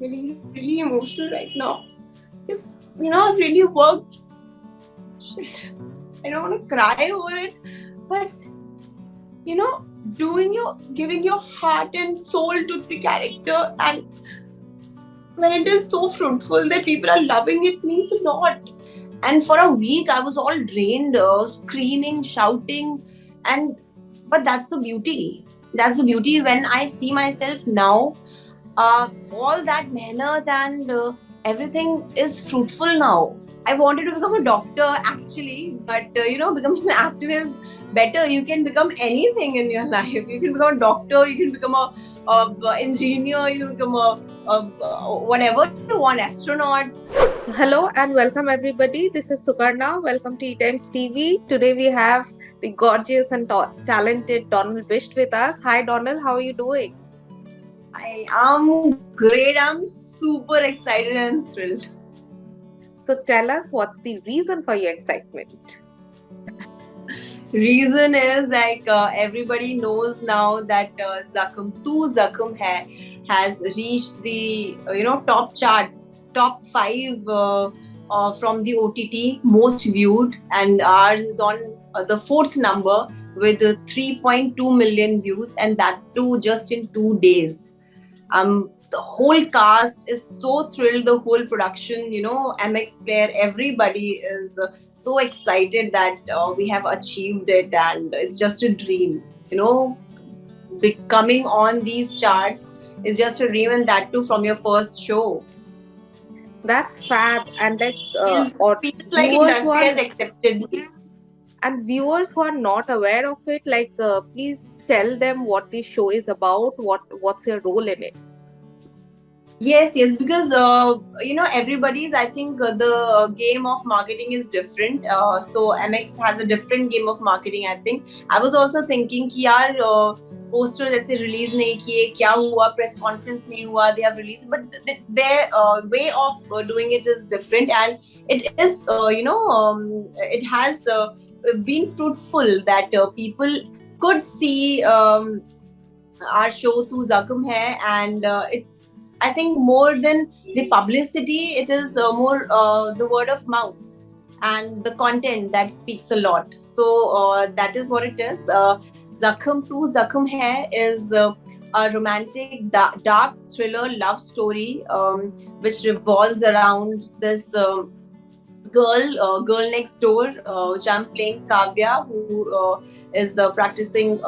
really emotional right now. Because, I've really worked. Shit. I don't want to cry over it. But, giving your heart and soul to the character, and when it is so fruitful that people are loving it, means a lot. And for a week, I was all drained, screaming, shouting, but that's the beauty. That's the beauty when I see myself now. All that mehnat and everything is fruitful now. I wanted to become a doctor actually, but becoming an actor is better. You can become anything in your life. You can become a doctor, you can become a engineer, you can become whatever you want, astronaut. So hello and welcome everybody. This is Sukarna. Welcome to ETimes TV. Today we have the gorgeous and talented Donal Bisht with us. Hi Donal, how are you doing? I am great. I'm super excited and thrilled. So tell us, what's the reason for your excitement? Reason is everybody knows now that Tu Zakhm Hai has reached the top charts, top 5 from the OTT most viewed, and ours is on the 4th number with 3.2 million views, and that too just in 2 days. The whole cast is so thrilled, the whole production, MX player, everybody is so excited that we have achieved it, and it's just a dream. Becoming on these charts is just a dream, and that too from your first show. That's fab, and Feels like industry has accepted me. And viewers who are not aware of it, please tell them what the show is about. What's your role in it? Yes, because everybody's. I think the game of marketing is different. So MX has a different game of marketing. I think I was also thinking कि यार poster ऐसे release नहीं किए, क्या हुआ, press conference नहीं हुआ, they have released, but their way of doing it is different, and it is it has been fruitful that people could see our show Tu Zakhm Hai, and it's, I think, more than the publicity, it is more the word of mouth and the content that speaks a lot. So that is what it is. Tu Zakhm Hai is a romantic, dark thriller love story which revolves around this girl next door, which I'm playing, Kavya, who is practicing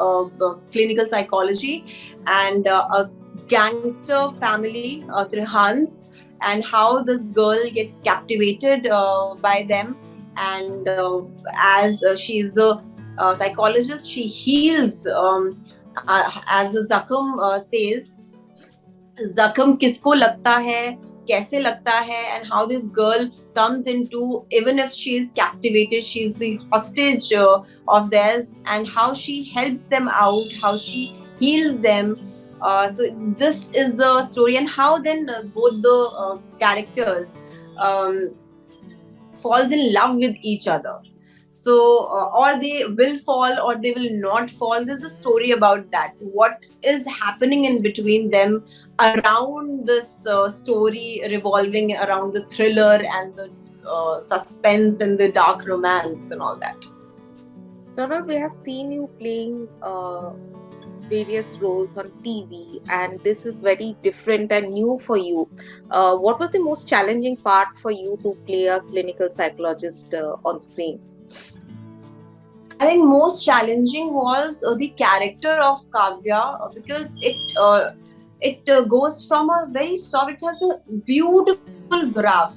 clinical psychology, and a gangster family, Trihans, and how this girl gets captivated by them, and as she is the psychologist, she heals, as the Zakhm says, Zakhm kisko lagta hai, kaise lagta hai, and how this girl comes into, even if she is captivated, she is the hostage of theirs, and how she helps them out, how she heals them. So this is the story, and how then both the characters falls in love with each other. So or they will fall or they will not fall. There's a story about that. What is happening in between them around this story, revolving around the thriller and the suspense and the dark romance and all that. Donal, we have seen you playing various roles on TV, and this is very different and new for you. What was the most challenging part for you to play a clinical psychologist on screen? I think most challenging was the character of Kavya, because it goes from a very soft. It has a beautiful graph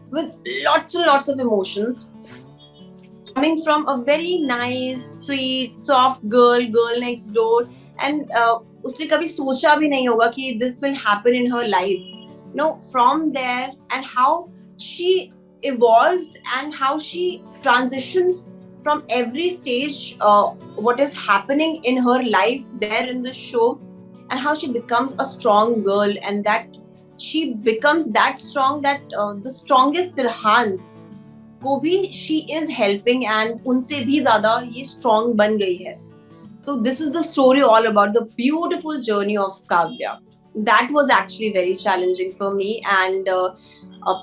with lots and lots of emotions, coming from a very nice, sweet, soft girl next door, and उसने कभी सोचा भी नहीं होगा कि this will happen in her life. From there, and how she evolves and how she transitions from every stage, what is happening in her life there in the show, and how she becomes a strong girl, and that she becomes that strong that the strongest Tirhans को भी she is helping, and उनसे भी ज़्यादा ये strong बन गई है. So this is the story all about the beautiful journey of Kavya. that was actually very challenging for me. And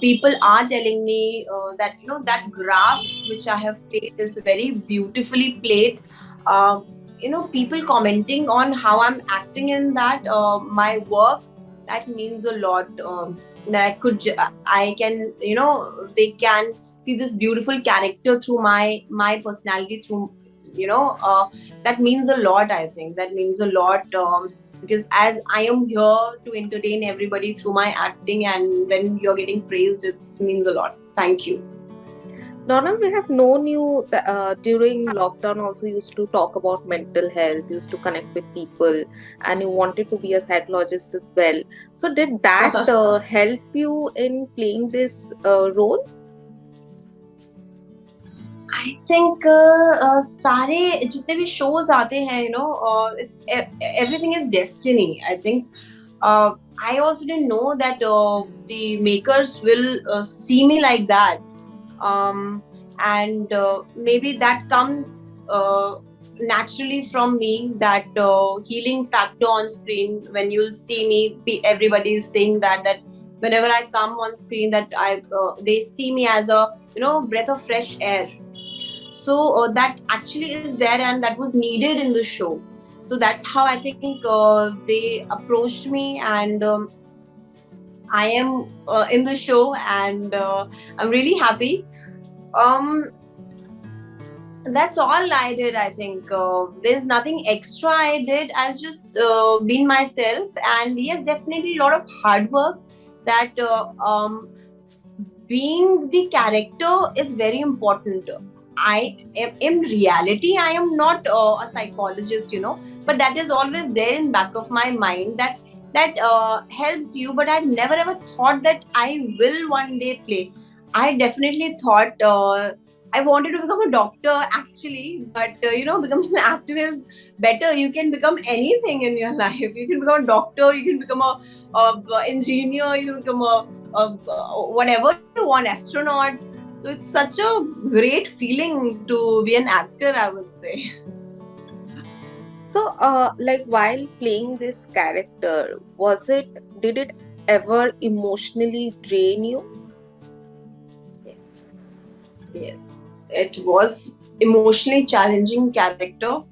people are telling me that that graph which I have played is very beautifully played. uh, People commenting on how I'm acting in that my work, that means a lot. That I can, they can see this beautiful character through my personality, through, that means a lot. I think that means a lot, because as I am here to entertain everybody through my acting, and when you're getting praised, it means a lot. Thank you. Donal, we have known you during lockdown also used to talk about mental health, used to connect with people, and you wanted to be a psychologist as well. So, did that help you in playing this role? I think सारे जितने भी shows आते हैं, it's everything is destiny. I think I also didn't know that the makers will see me like that. And maybe that comes naturally from me, that healing factor on screen. When you'll see me, everybody is saying that whenever I come on screen, that I they see me as a breath of fresh air. So that actually is there, and that was needed in the show. So that's how I think they approached me, and I am in the show, and I'm really happy. um that's all I did. I think there's nothing extra I did. I just been myself, and yes, definitely a lot of hard work. That being the character is very important. I am, in reality, I am not a psychologist, but that is always there in back of my mind, that helps you. But I've never ever thought that I will one day play. I definitely thought I wanted to become a doctor actually, but becoming an actor is better. You can become anything in your life. You can become a doctor. You can become a engineer. You can become whatever you want, astronaut. So it's such a great feeling to be an actor, I would say. So, like while playing this character, did it ever emotionally drain you? Yes, yes, it was emotionally challenging character.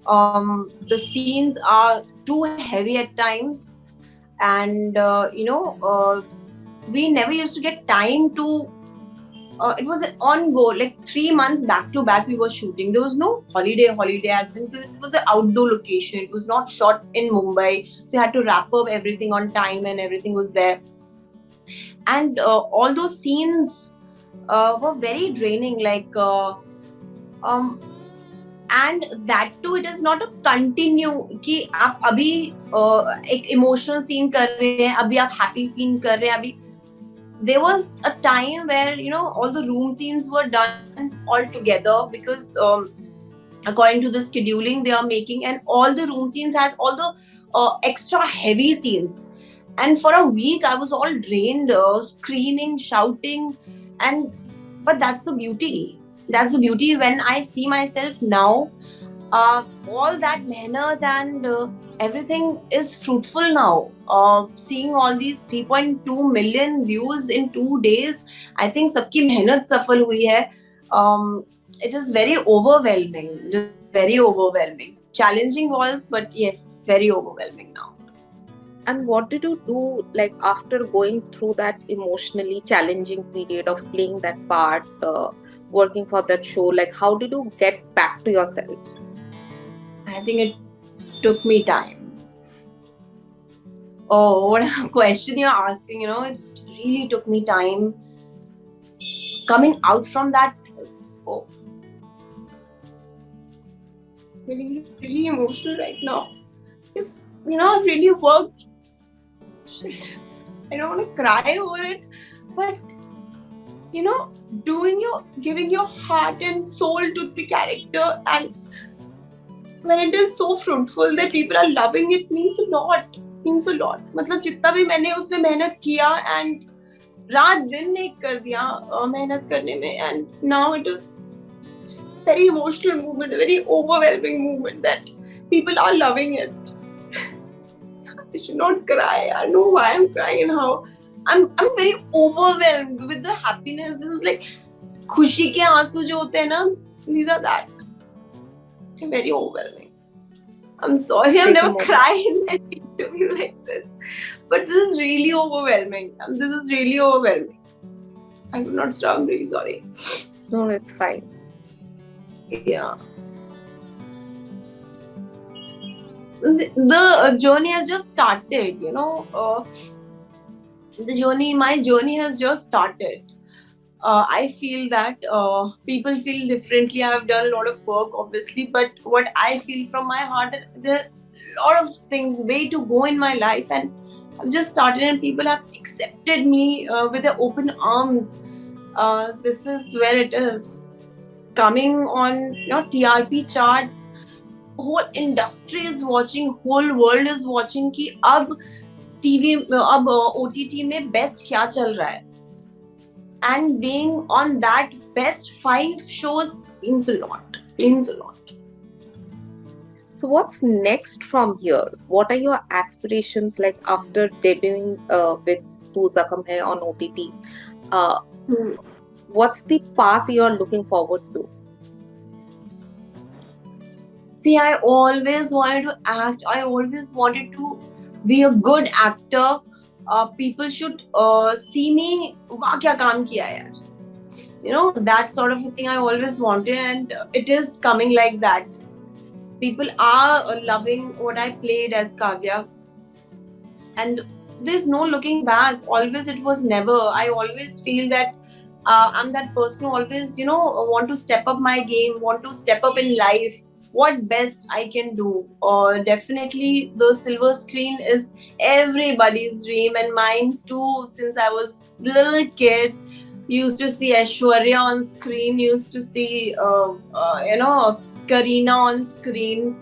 The scenes are too heavy at times, and we never used to get time to. It was an on go, like 3 months back to back we were shooting. There was no holiday as in, because it was an outdoor location. It was not shot in Mumbai, so you had to wrap up everything on time, and everything was there. And all those scenes were very draining. Like um and that too, it is not a continue कि आप अभी एक emotional scene कर रहे हैं, अभी आप happy scene कर रहे हैं, अभी. There was a time where all the room scenes were done all together, because according to the scheduling they are making, and all the room scenes has all the extra heavy scenes. And for a week I was all drained, screaming, shouting. And but that's the beauty. That's the beauty when I see myself now. All that mehnat and everything is fruitful now. Seeing all these 3.2 million views in 2 days, I think सबकी मेहनत सफल हुई है. It is very overwhelming. It is very overwhelming. Challenging was, but yes, very overwhelming now. And what did you do, like after going through that emotionally challenging period of playing that part, working for that show? Like, how did you get back to yourself? I think it took me time. Oh, what a question you're asking. It really took me time coming out from that. Oh, really emotional right now. Because, I've really worked. Shit. I don't want to cry over it, but giving your heart and soul to the character, and when it is so fruitful that people are loving it, means a lot. Means a lot. मतलब जितना भी मैंने उसमें मेहनत किया, and रात दिन एक कर दिया मेहनत करने में, and now it is just very emotional movement, a very overwhelming movement that people are loving it. I should not cry. I know why I'm crying and how. I'm very overwhelmed with the happiness. This is like खुशी के आंसू जो होते हैं ना, these are that. Very overwhelming. I'm sorry, I've never cried in an interview like this, but this is really overwhelming. This is really overwhelming. I could not stop. I'm really sorry. No, it's fine. Yeah. The journey has just started, you know. My journey has just started. I feel that people feel differently. I have done a lot of work, obviously, but what I feel from my heart, there are a lot of things, way to go in my life, and I've just started, and people have accepted me with their open arms. This is where it is. Coming on, TRP charts, whole industry is watching, whole world is watching कि अब TV, अब OTT में best क्या चल रहा है. And being on that best 5 shows means a lot. So what's next from here? What are your aspirations like after debuting with Tu Zakhm Hai on OTT? What's the path you're looking forward to? See, I always wanted to act. I always wanted to be a good actor. People should see me. Wow, kya kaam kiya yaar. You know, that sort of a thing I always wanted, and it is coming like that. People are loving what I played as Kavya, and there's no looking back. Always, it was never. I always feel that I'm that person who always, want to step up my game, want to step up in life. What best I can do. Definitely, the silver screen is everybody's dream and mine too. Since I was little kid, used to see Aishwarya on screen, used to see, Kareena on screen,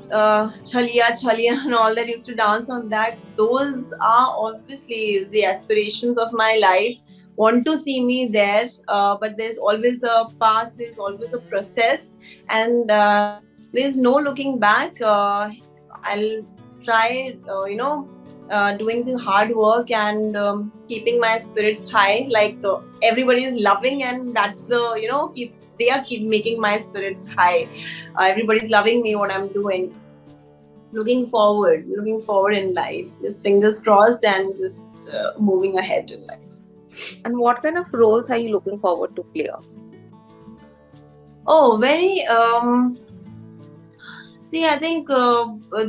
Chhaliya and all that, used to dance on that. Those are obviously the aspirations of my life. Want to see me there, but there's always a path, there's always a process, and there's no looking back. I'll try, doing the hard work and keeping my spirits high. Like everybody is loving, and that's the keep making my spirits high. Everybody's loving me, what I'm doing. Looking forward in life. Just fingers crossed and just moving ahead in life. And what kind of roles are you looking forward to play? Oh, very. See, I think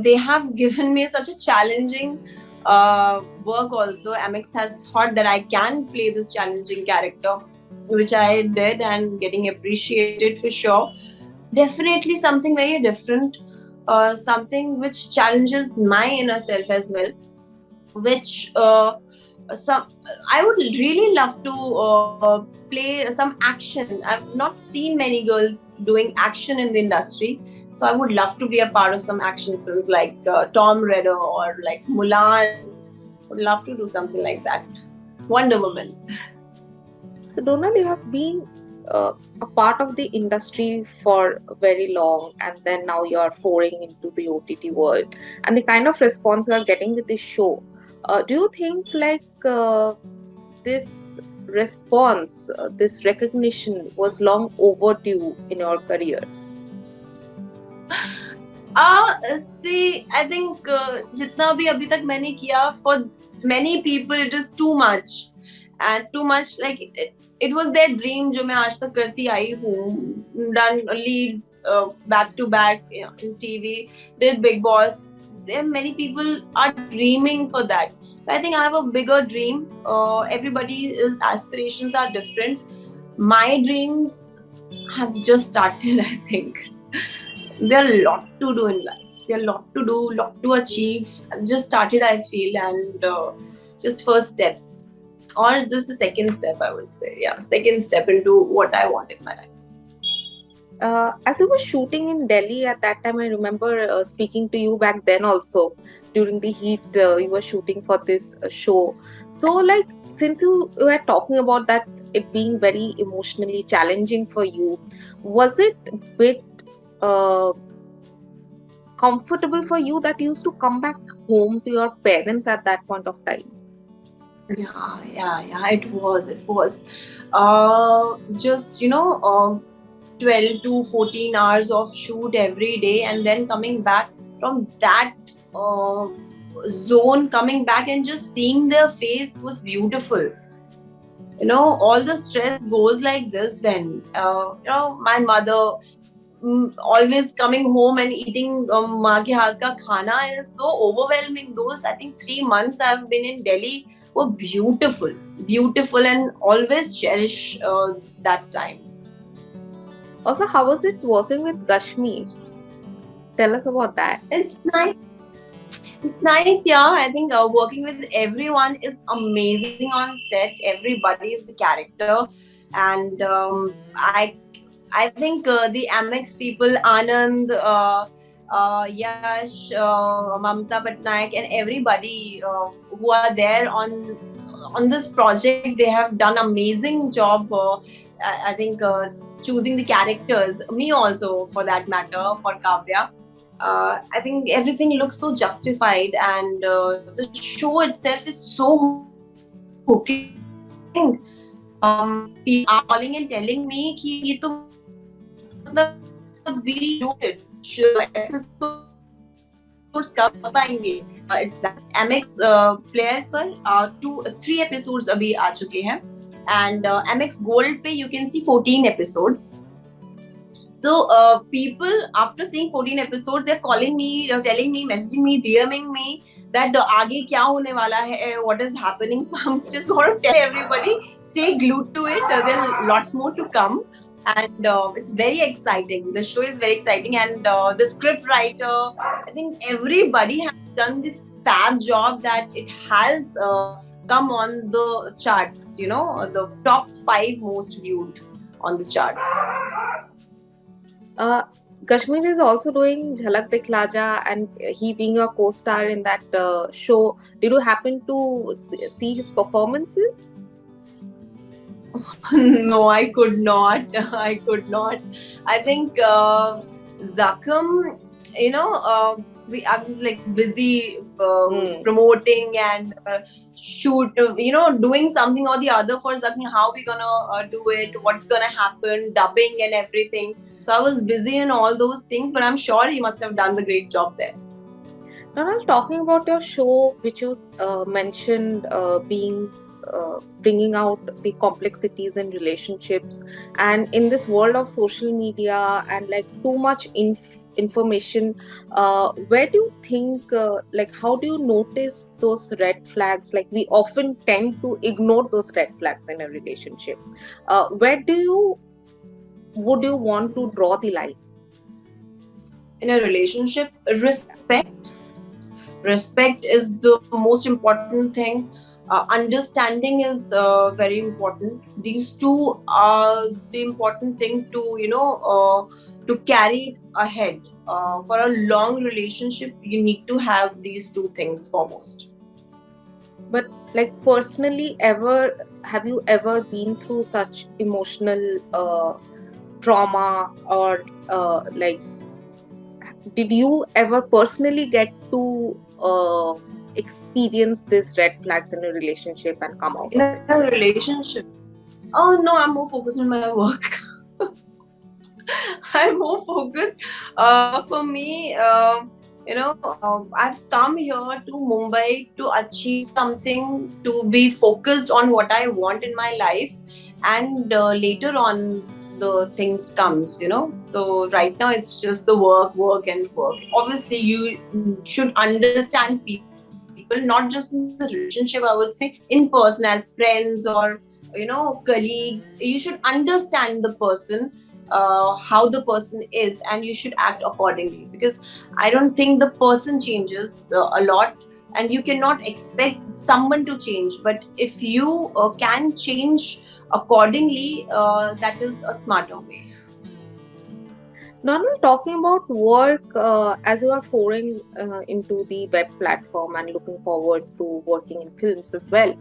they have given me such a challenging work also. Amex has thought that I can play this challenging character, which I did, and getting appreciated for sure. Definitely something very different, something which challenges my inner self as well, which I would really love to play some action. I've not seen many girls doing action in the industry, so I would love to be a part of some action films like Tom Raider or like Mulan. Would love to do something like that. Wonder Woman. So Donal, you have been a part of the industry for very long, and then now you are foraying into the OTT world, and the kind of response you are getting with this show. Do you think like this response, this recognition was long overdue in your career? See, I think jitna bhi abhi tak maine kiya, for many people it is too much, and too much, like it was their dream जो मैं आज तक करती आई हूँ. Done leads back to back in TV, did Big Boss. There many people are dreaming for that. I think I have a bigger dream. Everybody's aspirations are different. My dreams have just started, I think. There are a lot to do in life. There are a lot to do, lot to achieve. I've just started, I feel, and just first step. Or just the second step, I would say. Yeah, second step into what I want in my life. As I was shooting in Delhi at that time, I remember speaking to you back then also. During the heat, you were shooting for this show. So, like, since you were talking about that, it being very emotionally challenging for you, was it a bit comfortable for you that you used to come back home to your parents at that point of time? Yeah. It was. Just 12 to 14 hours of shoot every day, and then coming back from that uh, zone, coming back and just seeing their face was beautiful. All the stress goes like this. Then my mother always coming home and eating maa ke haath ka khana is so overwhelming. Those, I think, 3 months I've been in Delhi were beautiful, and always cherish that time. Also, how was it working with Gashmeer? Tell us about that. It's nice. It's nice, yeah. I think working with everyone is amazing on set. Everybody is the character, and I think the Amex people, Anand, Yash, Mamta Patnaik, and everybody who are there on this project, they have done amazing job. I think choosing the characters, me also for that matter, for Kavya. I think everything looks so justified, and the show itself is so hooking. People are calling and telling me कि ये तो मतलब we shot it. Episodes कब आएंगे? That's MX player पर 3 episodes अभी आ चुके हैं, and MX Gold पे you can see 14 episodes. So people, after seeing 14 episodes, they're calling me, telling me, messaging me, DMing me that आगे क्या होने वाला है, what is happening. So I'm just want to tell everybody, stay glued to it. There's a lot more to come, and it's very exciting. The show is very exciting, and the script writer, I think everybody has done this fab job that it has come on the charts. The top 5 most viewed on the charts. Kashmir is also doing Jhalak Dikhla Ja, and he being a co-star in that show. Did you happen to see his performances? No, I could not. I could not. I think Zakhm, I was like busy promoting and shoot, doing something or the other for Zakhm. How we gonna do it? What's gonna happen? Dubbing and everything. So I was busy in all those things, but I'm sure he must have done the great job there. Donal, talking about your show, which you mentioned being bringing out the complexities in relationships, and in this world of social media and like too much information, where do you think, how do you notice those red flags? Like, we often tend to ignore those red flags in a relationship. Where would you want to draw the line? In a relationship, respect is the most important thing. Understanding is very important. These two are the important thing to carry ahead. For a long relationship, you need to have these two things foremost. But like, personally, have you ever been through such emotional trauma, or did you ever personally get to experience these red flags in a relationship and come out? In a relationship? Oh no, I'm more focused on my work. I'm more focused. For me, I've come here to Mumbai to achieve something, to be focused on what I want in my life, and later on the things comes. So right now it's just the work and work. Obviously, you should understand people, not just in the relationship. I would say in person, as friends or colleagues. You should understand the person, how the person is, and you should act accordingly, because I don't think the person changes a lot, and you cannot expect someone to change. But if you can change accordingly, that is a smarter way. Donal, talking about work, as you are foraying into the web platform and looking forward to working in films as well,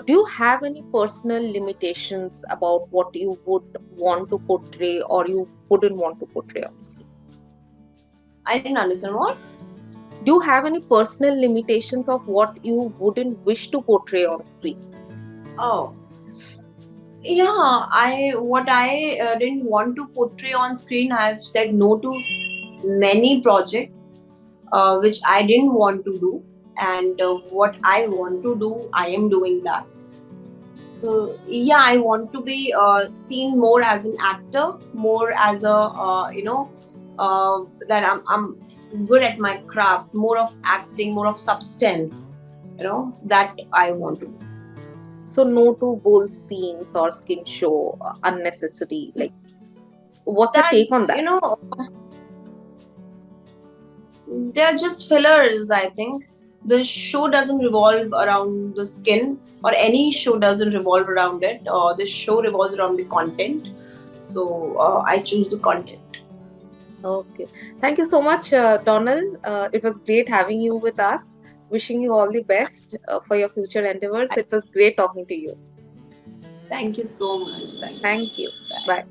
do you have any personal limitations about what you would want to portray or you wouldn't want to portray on screen? I didn't understand what. Do you have any personal limitations of what you wouldn't wish to portray on screen? Oh, yeah. I didn't want to portray on screen. I've said no to many projects which I didn't want to do, and what I want to do, I am doing that. So yeah, I want to be seen more as an actor, more as a that I'm good at my craft, more of acting, more of substance. That I want to do. So no to bold scenes or skin show, unnecessary. Like, what's your That take on that? they're just fillers. I think the show doesn't revolve around the skin, or any show doesn't revolve around it. The show revolves around the content. So I choose the content. Okay. Thank you so much, Donal. It was great having you with us. Wishing you all the best for your future endeavors. It was great talking to you. Thank you so much. Thank you. Thank you. Bye. Bye.